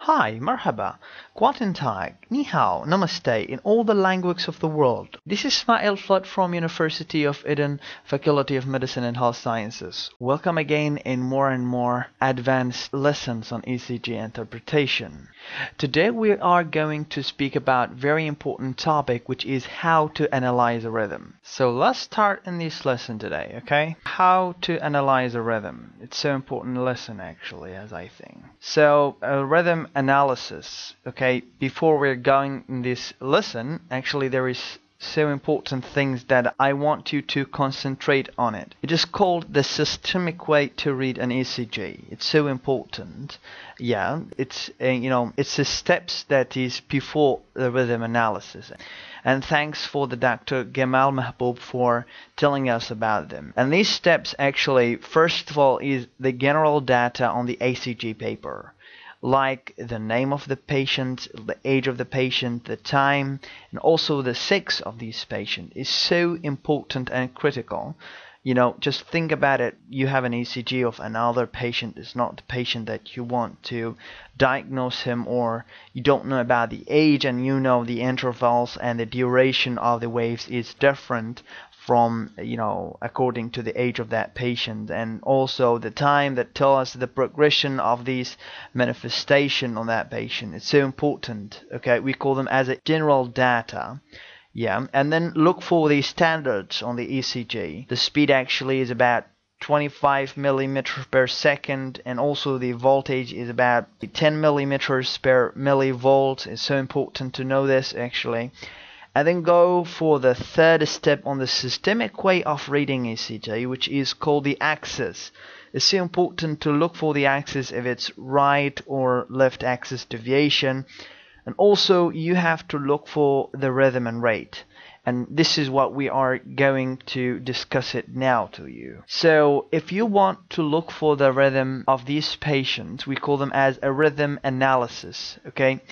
Hi, marhaba, guten Tag, ni hao, namaste in all the languages of the world. This is Esmail Fadel from University of Aden, Faculty of Medicine and Health Sciences. Welcome again in more and more advanced lessons on ECG interpretation. Today we are going to speak about very important topic, which is how to analyze a rhythm. So let's start in this lesson today, okay? How to analyze a rhythm. It's so important lesson actually, as I think. So a rhythm analysis, okay? Before we're going in this lesson, actually there is so important things that I want you to concentrate on it. It is called the systemic way to read an ECG. It's so important. Yeah, it's it's the steps that is before the rhythm analysis. And thanks for the Dr. Gamal Mahbub for telling us about them. And these steps actually, first of all, is the general data on the ECG paper, like the name of the patient, the age of the patient, the time, and also the sex of this patient is so important and critical. You know, just think about it. You have an ECG of another patient. It's not the patient that you want to diagnose him, or you don't know about the age and you know the intervals and the duration of the waves is different from, according to the age of that patient, and also the time that tell us the progression of these manifestation on that patient. It's so important. Okay, we call them as a general data. Yeah, and then look for the standards on the ECG. The speed actually is about 25 millimeters per second, and also the voltage is about 10 millimeters per millivolt. It's so important to know this actually. And then go for the third step on the systemic way of reading ECG, which is called the axis. It's so important to look for the axis, if it's right or left axis deviation. And also you have to look for the rhythm and rate. And this is what we are going to discuss it now to you. So if you want to look for the rhythm of these patients, we call them as a rhythm analysis, okay?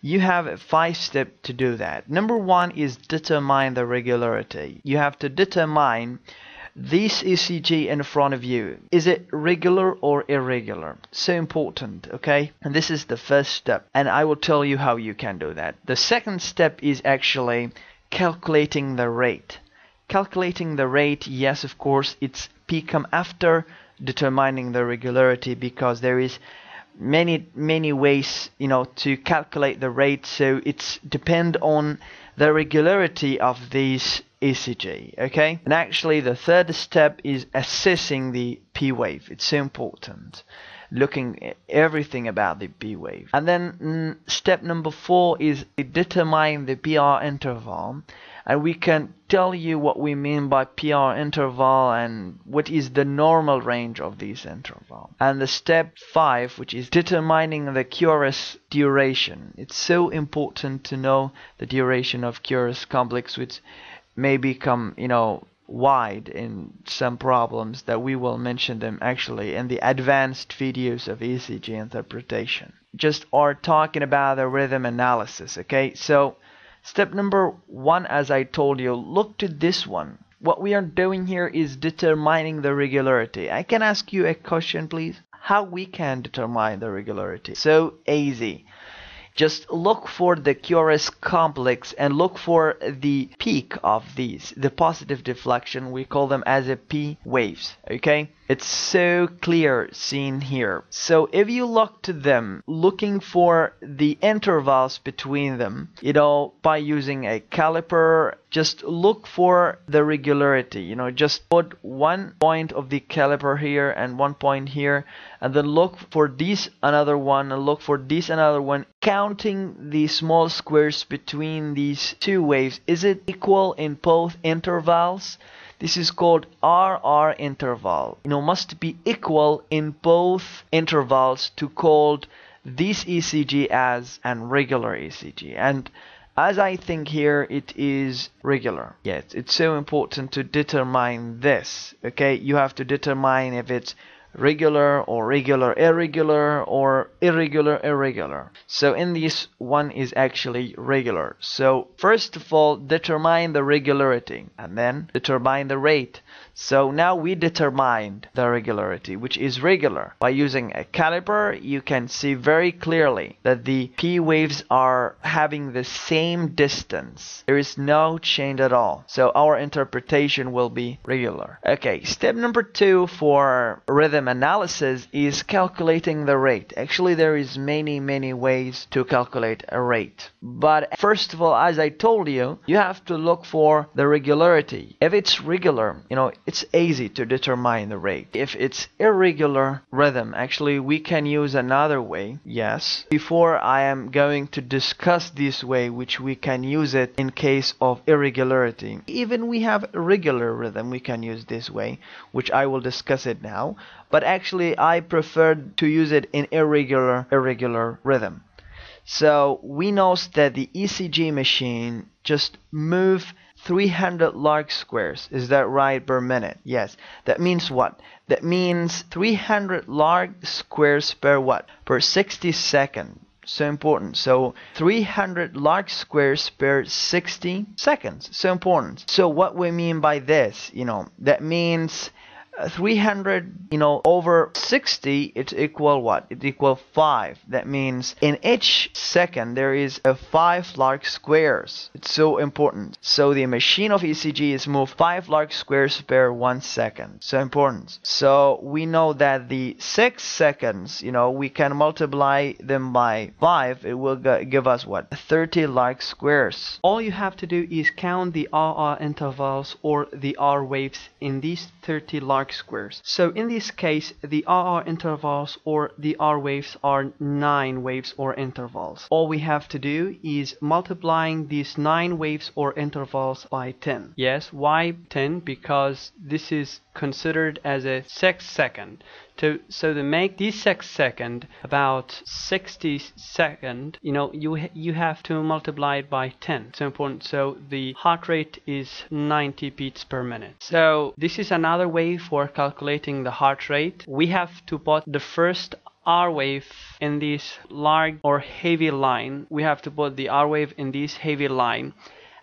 You have 5 steps to do that. Number 1 is determine the regularity. You have to determine this ECG in front of you. Is it regular or irregular? So important, okay? And this is the first step, and I will tell you how you can do that. The second step is actually calculating the rate. Calculating the rate, yes, of course, it's come after determining the regularity, because there is many ways to calculate the rate, so it's depend on the regularity of these ECG, okay? And actually the third step is assessing the Pwave. It's so important, looking at everything about the Pwave. And then step number 4 is determine the PR interval, and we can tell you what we mean by PR interval and what is the normal range of this interval. And the step 5, which is determining the QRS duration. It's so important to know the duration of QRS complex, which may become wide in some problems that we will mention them actually in the advanced videos of ECG interpretation. Just are talking about the rhythm analysis, okay? So step number 1, as I told you, look to this one. What we are doing here is determining the regularity. I can ask you a question, please? How we can determine the regularity? So easy. Just look for the QRS complex and look for the peak of these, the positive deflection. We call them as a P waves, okay? It's so clear seen here. So if you look to them, looking for the intervals between them, by using a caliper, just look for the regularity, just put one point of the caliper here and one point here, and then look for this another one and look for this another one, counting the small squares between these two waves. Is it equal in both intervals? This is called RR interval. Must be equal in both intervals to call this ECG as an regular ECG. And as I think here, it is regular. Yes, it's so important to determine this. Okay, you have to determine if it's regular or regular irregular or irregular irregular. So in this one is actually regular. So first of all, determine the regularity and then determine the rate. So now we determined the regularity, which is regular. By using a caliper, you can see very clearly that the P waves are having the same distance. There is no change at all. So our interpretation will be regular. Okay, step number 2 for rhythm analysis is calculating the rate. Actually, there is many ways to calculate a rate. But first of all, as I told you, you have to look for the regularity. If it's regular, it's easy to determine the rate. If it's irregular rhythm, actually we can use another way. Yes. Before I am going to discuss this way, which we can use it in case of irregularity. Even we have irregular rhythm, we can use this way, which I will discuss it now. But actually I prefer to use it in irregular rhythm. So we know that the ECG machine just move 300 log squares, is that right, per minute? Yes. That means what? That means 300 log squares per what? Per 60 seconds. So important. So 300 log squares per 60 seconds. So important. So what we mean by this, that means 300 over 60, it's equal what? It equal 5. That means in each second there is a 5 log squares. It's so important. So the machine of ECG is moved 5 log squares per 1 second. So important. So we know that the 6 seconds, we can multiply them by 5. It will give us what? 30 log squares. All you have to do is count the RR intervals or the R waves in these 30 log squares. So in this case, the RR intervals or the R waves are 9 waves or intervals. All we have to do is multiplying these 9 waves or intervals by 10. Yes, why 10? Because this is considered as a 6 second. So to make this 6 second about 60 second, you have to multiply it by 10. So important. So the heart rate is 90 beats per minute. So this is another way for calculating the heart rate. We have to put the first R wave in this large or heavy line. We have to put the R wave in this heavy line,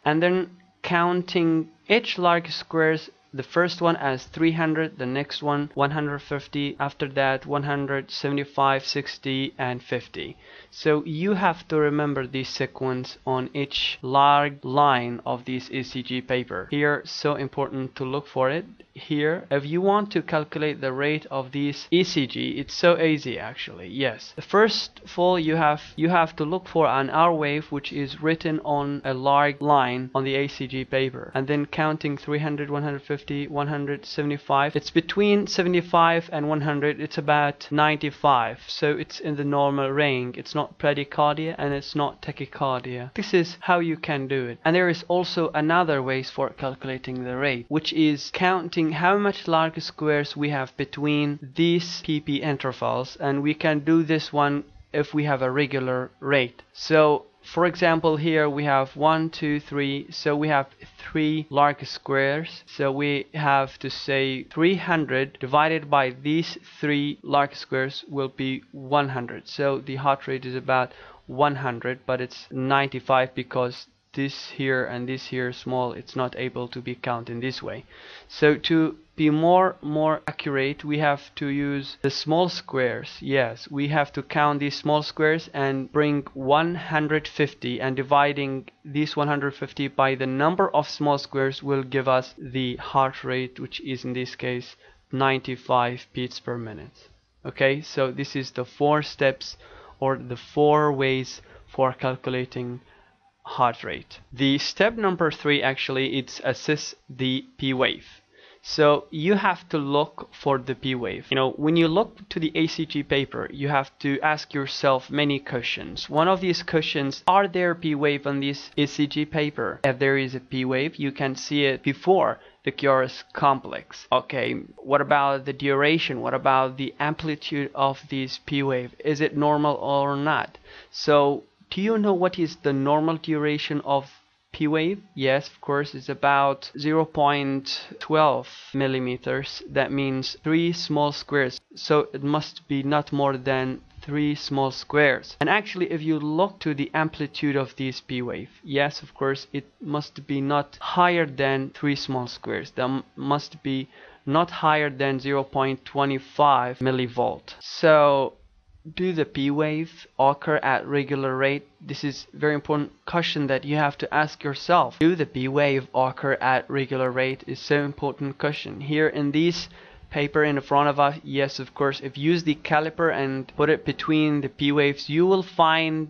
and then counting each log squares. The first one as 300, the next one 150, after that 175, 60 and 50. So you have to remember this sequence on each large line of this ECG paper. Here, so important to look for it. Here, if you want to calculate the rate of this ECG, it's so easy actually. Yes. First of all, you have to look for an R wave which is written on a large line on the ECG paper, and then counting 300, 150, 175. It's between 75 and 100. It's about 95. So it's in the normal range. It's not bradycardia and it's not tachycardia. This is how you can do it. And there is also another ways for calculating the rate, which is counting how much log squares we have between these PP intervals, and we can do this one if we have a regular rate. So for example, here we have 1, 2, 3, so we have 3 log squares. So we have to say 300 divided by these 3 log squares will be 100. So the heart rate is about 100, but it's 95 because this here and this here small, it's not able to be counted in this way. So to be more accurate, we have to use the small squares. Yes, we have to count these small squares and bring 150, and dividing these 150 by the number of small squares will give us the heart rate, which is in this case 95 beats per minute. Okay, so this is the 4 steps or the 4 ways for calculating heart rate. The step number 3 actually, it's assess the P wave. So you have to look for the P wave. When you look to the ECG paper, you have to ask yourself many questions. One of these questions, are there P wave on this ECG paper? If there is a P wave, you can see it before the QRS complex. Okay, what about the duration? What about the amplitude of this P wave? Is it normal or not? So do you know what is the normal duration of P wave? Yes, of course, it's about 0.12 millimeters. That means 3 small squares. So it must be not more than 3 small squares. And actually, if you look to the amplitude of this P wave, yes, of course, it must be not higher than 3 small squares. That must be not higher than 0.25 millivolt. So do the P wave occur at regular rate? This is very important question that you have to ask yourself. Do the P wave occur at regular rate? Is so important question. Here in this paper in front of us, yes, of course, if you use the caliper and put it between the P waves, you will find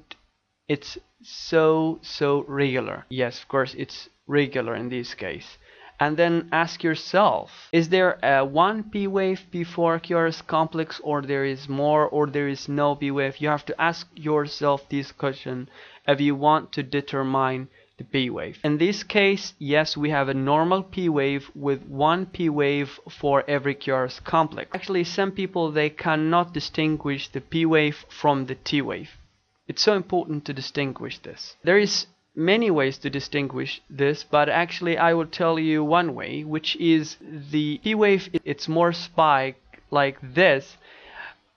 it's so regular. Yes, of course, it's regular in this case. And then ask yourself, is there a one P wave before QRS complex, or there is more, or there is no P wave? You have to ask yourself this question if you want to determine the P wave. In this case, yes, we have a normal P wave with one P wave for every QRS complex. Actually, some people, they cannot distinguish the P wave from the T wave. It's so important to distinguish this. There is many ways to distinguish this, but actually I will tell you one way, which is the P wave, it's more spike like this,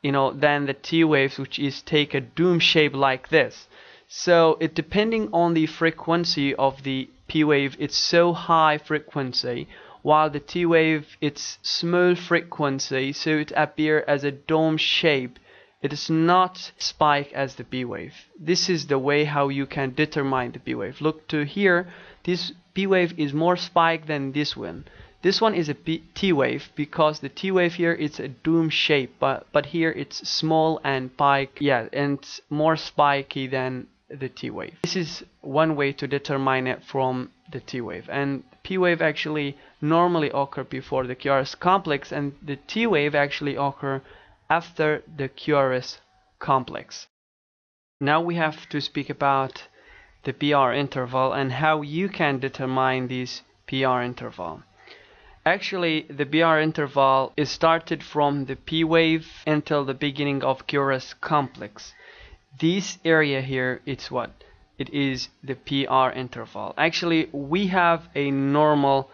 than the T waves, which is take a dome shape like this. So it depending on the frequency of the P wave, it's so high frequency, while the T wave, it's small frequency, so it appears as a dome shape. It is not spike as the P wave. This is the way how you can determine the P wave. Look to here, this P wave is more spike than this one. This one is a T wave because the T wave here it's a dome shape, but here it's small and spike, yeah, and more spiky than the T wave. This is one way to determine it from the T wave. And P wave actually normally occur before the QRS complex, and the T wave actually occur after the QRS complex. Now we have to speak about the PR interval and how you can determine this PR interval. Actually, the PR interval is started from the P wave until the beginning of QRS complex. This area here, it's what? It is the PR interval. Actually, we have a normal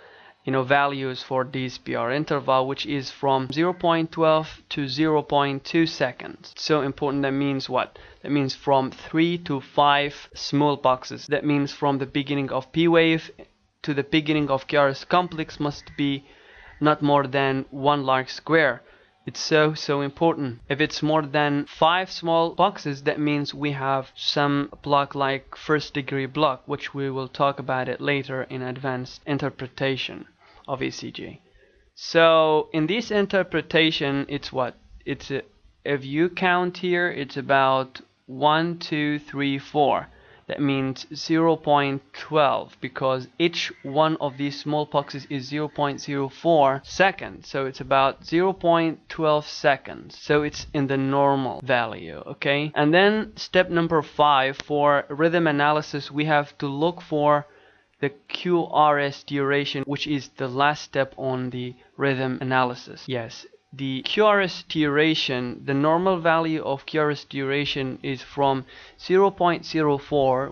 values for this PR interval, which is from 0.12 to 0.2 seconds. So important. That means what? That means from 3 to 5 small boxes. That means from the beginning of P wave to the beginning of QRS complex must be not more than 1 large square. It's so important. If it's more than 5 small boxes, that means we have some block like first degree block, which we will talk about it later in advanced interpretation of ECG. So in this interpretation, it's what? It's if you count here, it's about 1, 2, 3, 4. That means 0.12 because each one of these small boxes is 0.04 seconds. So it's about 0.12 seconds. So it's in the normal value, okay? And then step number 5, for rhythm analysis, we have to look for the QRS duration, which is the last step on the rhythm analysis. Yes, the QRS duration, the normal value of QRS duration is from 0.04,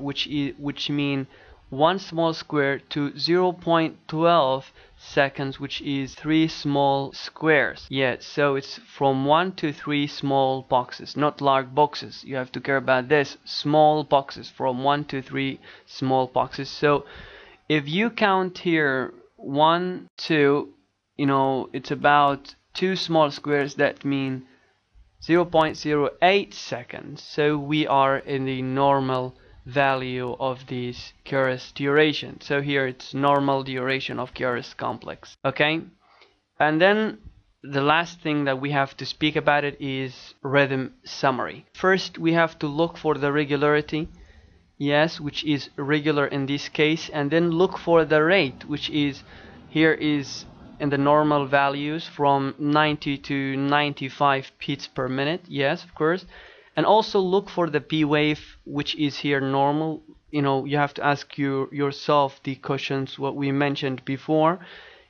which mean 1 small square, to 0.12 seconds, which is 3 small squares. Yeah, so it's from 1 to 3 small boxes, not large boxes. You have to care about this. Small boxes, from 1 to 3 small boxes. So if you count here 1, 2, it's about 2 small squares, that mean 0.08 seconds. So we are in the normal value of this QRS duration. So here it's normal duration of QRS complex. Okay, and then the last thing that we have to speak about it is rhythm summary. First, we have to look for the regularity. Yes, which is regular in this case, and then look for the rate, which is here is in the normal values from 90 to 95 beats per minute. Yes, of course. And also look for the P wave, which is here normal. You have to ask yourself the questions what we mentioned before.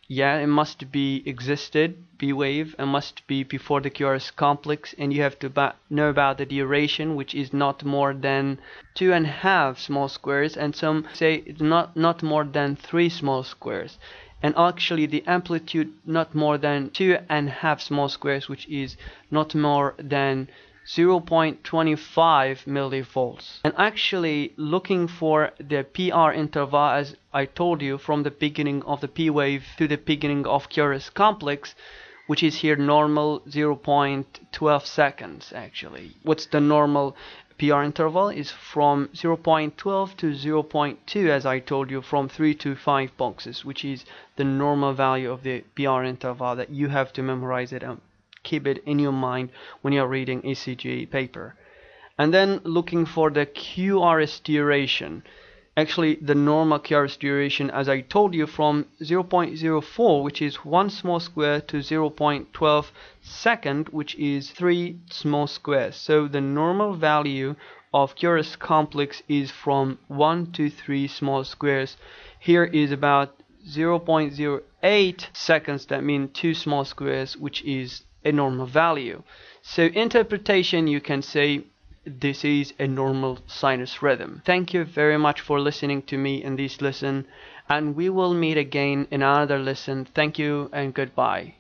Yeah, it must be existed, P wave, and must be before the QRS complex, and you have to know about the duration, which is not more than 2.5 small squares, and some say it's not more than 3 small squares. And actually the amplitude not more than 2.5 small squares, which is not more than 0.25 millivolts. And actually looking for the PR interval, as I told you, from the beginning of the P wave to the beginning of Curious complex, which is here normal 0.12 seconds actually. What's the normal PR interval is from 0.12 to 0.2, as I told you, from 3 to 5 boxes, which is the normal value of the PR interval that you have to memorize it and keep it in your mind when you're reading ECG paper. And then looking for the QRS duration. Actually, the normal QRS duration, as I told you, from 0.04, which is 1 small square, to 0.12 second, which is 3 small squares. So the normal value of QRS complex is from 1 to 3 small squares. Here is about 0.08 seconds, that means 2 small squares, which is a normal value. So interpretation, you can say this is a normal sinus rhythm. Thank you very much for listening to me in this lesson, and we will meet again in another lesson. Thank you and goodbye.